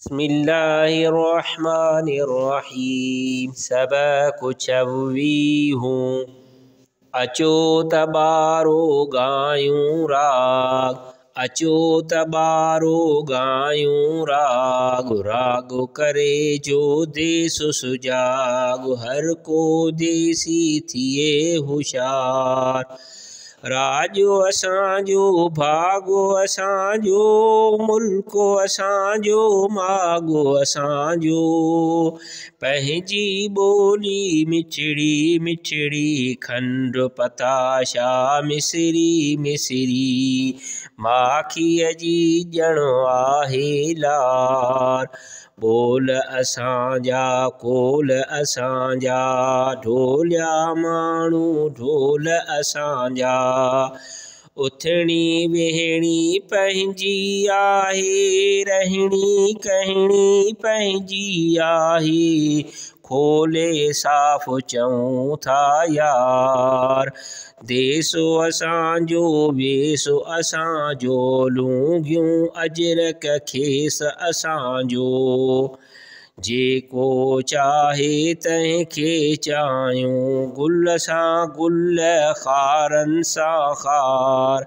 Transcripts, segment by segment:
बिस्मिल्लाहिर्रहमानिर्रहीम। सबक चव्वी हूँ अचो तबारो गायूं राग। अचो तबारो गायूं राग। राग करे जो देस सुजाग। हर को देसी थिए होशियार। राजो असांजो भागो असांजो। मुल्को असांजो मागो असांजो। पंहिंजी ॿोली मिठड़ी मिठड़ी खंड पताशा मिसरी मिसरी। माखीअ जी ॼण आहे लार। ॿोल असांजा कोल असांजा। ढोलिया माण्हू ढोल असांजा। उथणी वेहणी पंहिंजी आहे। रहणी कहणी पंहिंजी आहे। खोले साफ़ चऊं था यार। देसो असांजो वेसो असांजो। लूंगियूं अजरक खेस असांजो। जेको चाहे तंहिंखे चाहियूं। गुल सां गुल खारन सां खार।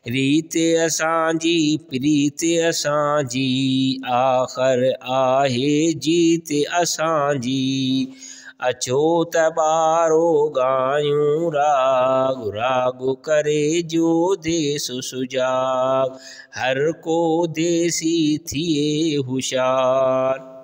रीत असांजी प्रीत असांजी। आख़िर आहे जीत असांजी। अचो तबारो गायूं राग। राग करे जो देस सुजाग। हर को देसी थिए होशियार।